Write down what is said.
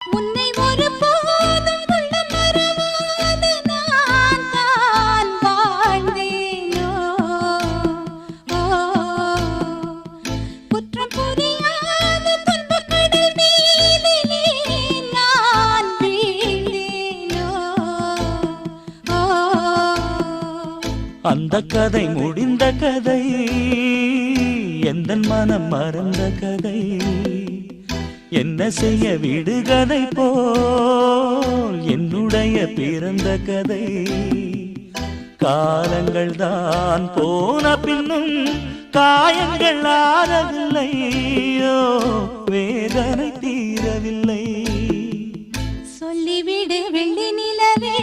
உன்னை ஒரு போதும் உள்ளம் மறவாது நான் தான் வாழ்ந்தேனோ. குற்றம் புரியாத துன்பக் கடல் மீதிலே நான் வீழ்ந்தேனோ. அந்த கதை முடிந்த கதை, எந்தன் மனம் மறந்த கதை. என்ன செய்ய விடுகதை போல் என்னுடைய பிறந்த கதை. காலங்கள் தான் போன பின்னும் காயங்கள் ஆறவில்லையோ, வேதனை தீரவில்லை. சொல்லிவிடு வெள்ளி நிலவே